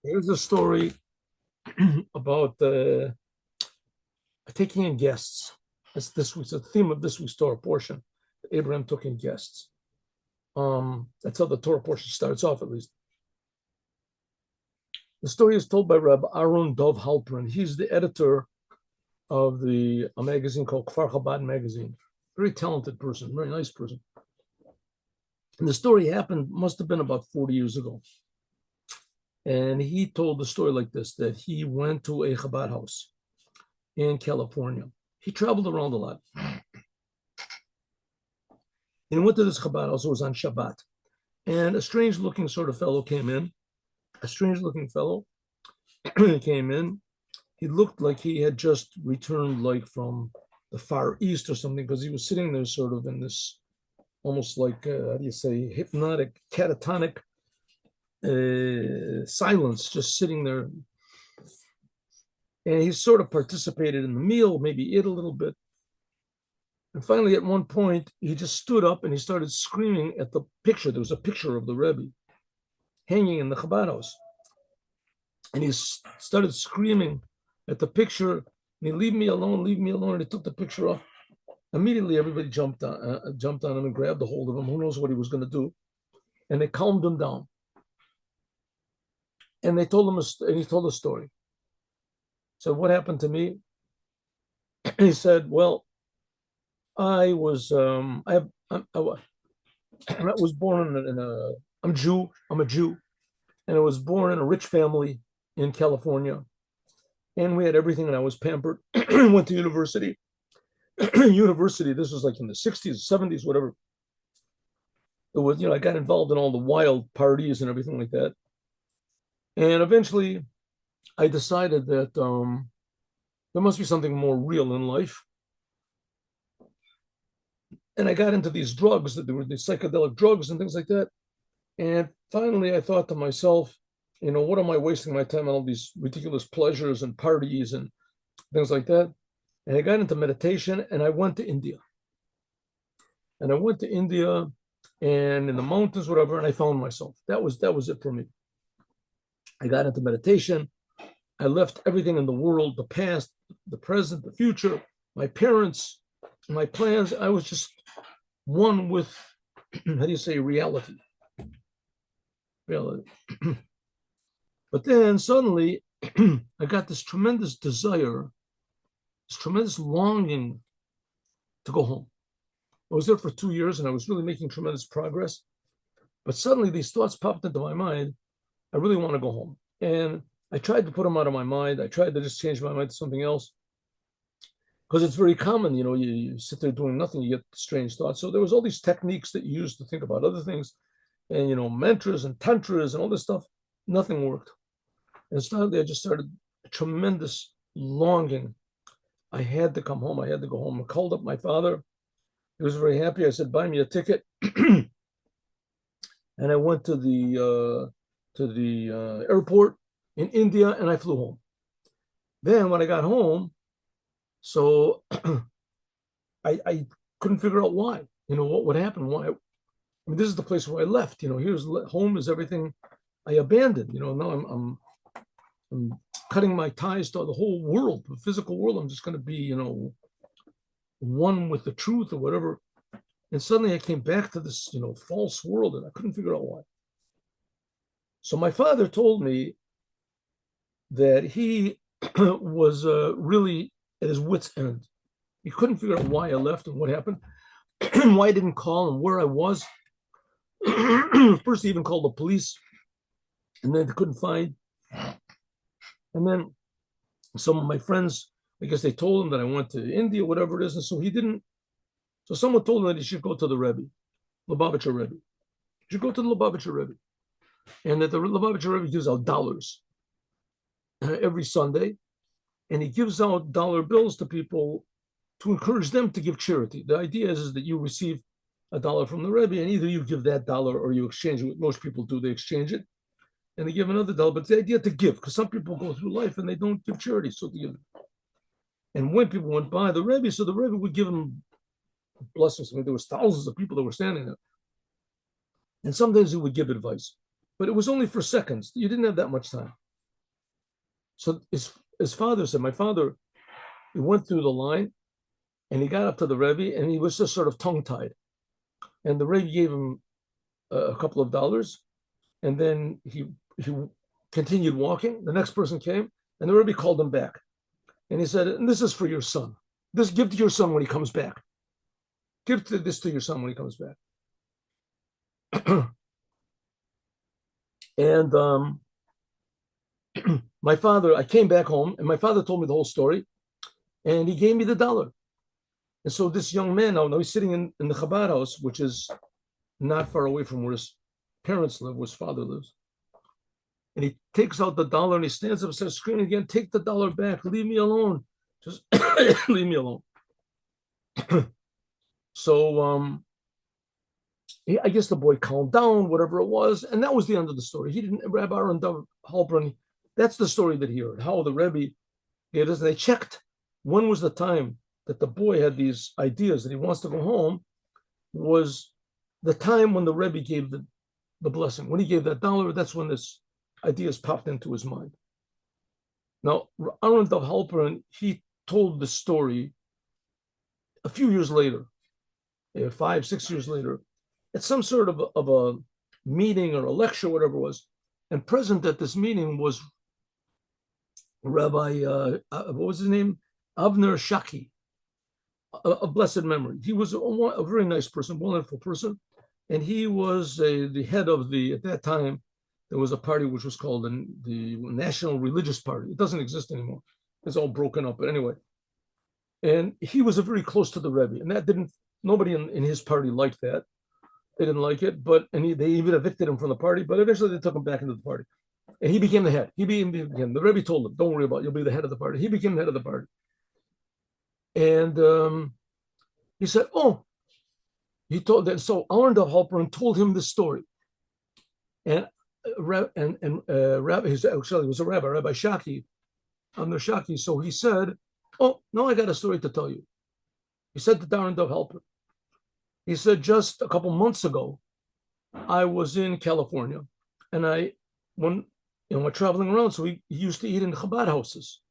Here's a story about taking in guests. It's this week's the theme of this week's Torah portion. Abraham took in guests. That's how the Torah portion starts off, at least. The story is told by Rabbi Aaron Dov Halperin. He's the editor of a magazine called Kfar Chabad Magazine. Very talented person, very nice person. And the story must have been about 40 years ago. And he told the story like this, that he went to a Chabad house in California. He traveled around a lot. And went to this Chabad house. It was on Shabbat. And a strange looking sort of fellow came in. A strange looking fellow came in. He looked like he had just returned like from the Far East or something, because he was sitting there sort of in this almost like, how do you say, hypnotic, catatonic silence, just sitting there. And he sort of participated in the meal, maybe ate a little bit. And finally, at one point, he just stood up and he started screaming at the picture. There was a picture of the Rebbe hanging in the Chabad house. And he started screaming at the picture, and he, leave me alone, leave me alone. And he took the picture off. Immediately, everybody jumped on him and grabbed a hold of him. Who knows what he was going to do? And they calmed him down. And they told him, and he told a story. So what happened to me? He said, well, I was born I'm a Jew, and I was born in a rich family in California, and we had everything, and I was pampered. Went to university. This was like in the 60s, 70s, whatever. It was, I got involved in all the wild parties and everything like that. And eventually I decided that there must be something more real in life. And I got into these drugs, that there were these psychedelic drugs and things like that. And finally I thought to myself, what am I wasting my time on all these ridiculous pleasures and parties and things like that? And I got into meditation, and I went to India. And in the mountains, whatever, and I found myself. That was it for me. I got into meditation. I left everything in the world, the past, the present, the future, my parents, my plans. I was just one with, how do you say, reality. But then suddenly I got this tremendous desire, this tremendous longing to go home. I was there for 2 years, and I was really making tremendous progress. But suddenly these thoughts popped into my mind. I really want to go home. And I tried to put them out of my mind. I tried to just change my mind to something else. Because it's very common, you sit there doing nothing, you get strange thoughts. So there was all these techniques that you used to think about other things, and, mantras and tantras and all this stuff. Nothing worked. And suddenly I just started a tremendous longing. I had to come home. I had to go home. I called up my father. He was very happy. I said, buy me a ticket. And I went to the airport in India, and I flew home. Then when I got home, so I couldn't figure out why, what would happen. Why? This is the place where I left. Here's home is everything I abandoned. Now I'm cutting my ties to the whole world, the physical world. I'm just going to be, one with the truth or whatever. And suddenly I came back to this, false world, and I couldn't figure out why. So my father told me that he was really at his wit's end. He couldn't figure out why I left and what happened, why I didn't call and where I was. First, he even called the police, and then they couldn't find. And then some of my friends, I guess they told him that I went to India, whatever it is. And so he didn't. So someone told him that he should go to the Rebbe, Lubavitcher Rebbe. He should go to the Lubavitcher Rebbe. And that the Lubavitcher Rebbe gives out dollars every Sunday. And he gives out dollar bills to people to encourage them to give charity. The idea is that you receive $1 from the Rebbe, and either you give that dollar or you exchange it. What most people do, they exchange it. And they give another $1. But it's the idea to give, because some people go through life and they don't give charity. So they give. And when people went by the Rebbe, so the Rebbe would give them blessings. There was thousands of people that were standing there. And sometimes he would give advice. But it was only for seconds. You didn't have that much time. So his father said, my father, he went through the line and he got up to the Rebbe and he was just sort of tongue-tied. And the Rebbe gave him a couple of dollars, and then he continued walking. The next person came, and the Rebbe called him back. And he said, and this is for your son. This give to your son when he comes back. This to your son when he comes back. And my father, I came back home, and my father told me the whole story, and he gave me the dollar. And so this young man, now he's sitting in the Chabad house, which is not far away from where his parents live, where his father lives. And he takes out the dollar and he stands up and starts screaming again, take the dollar back, leave me alone. Just leave me alone. So I guess the boy calmed down, whatever it was, and that was the end of the story. He didn't, Rabbi Aaron Halpern, that's the story that he heard, how the Rebbe, they checked when was the time that the boy had these ideas that he wants to go home, was the time when the Rebbe gave the blessing. When he gave that dollar, that's when this ideas popped into his mind. Now, Aaron Halpern, he told the story a few years later, 5, 6 years later, at some sort of a meeting or a lecture, whatever it was. And present at this meeting was Rabbi, what was his name? Avner Shaki, a blessed memory. He was a very nice person, wonderful person. And he was the head of at that time, there was a party which was called the National Religious Party. It doesn't exist anymore. It's all broken up. But anyway, and he was very close to the Rebbe. And nobody in his party liked that. They didn't like it, they even evicted him from the party, but eventually they took him back into the party. And he became the head. The Rebbe told him, don't worry about it, you'll be the head of the party. He became the head of the party. And he said, he told that. So Aaron Halpern told him this story. And Rabbi, actually, it was a rabbi, Rabbi Shaki, Amner Shaki. So he said, now I got a story to tell you. He said to Aaron Halpern, he said, just a couple months ago, I was in California, and we're traveling around, so he used to eat in Chabad houses.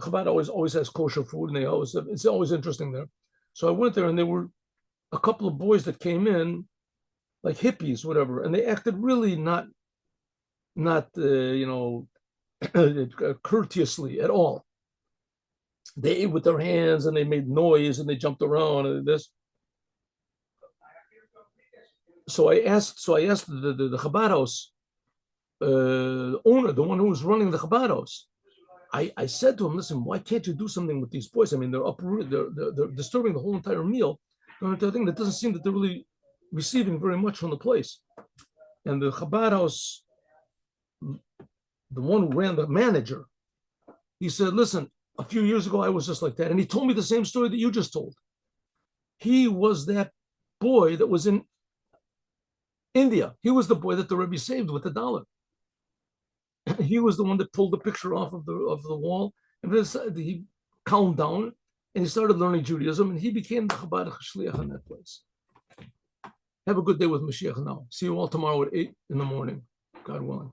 Chabad always has kosher food, and it's always interesting there. So I went there, and there were a couple of boys that came in, like hippies, whatever, and they acted really not courteously at all. They ate with their hands, and they made noise, and they jumped around, and this. So I asked the Chabad house owner, the one who was running the Chabad house. I said to him, listen, why can't you do something with these boys? I mean, they're uprooted, they're disturbing the whole entire meal. The entire thing that doesn't seem that they're really receiving very much from the place. And the Chabad house, the one who ran, the manager, he said, listen, a few years ago I was just like that. And he told me the same story that you just told. He was that boy that was in India. He was the boy that the Rebbe saved with the dollar. He was the one that pulled the picture off of the wall, and then he calmed down and he started learning Judaism, and he became the Chabad Shliach in that place. Have a good day with Mashiach now. See you all tomorrow at 8 in the morning, God willing.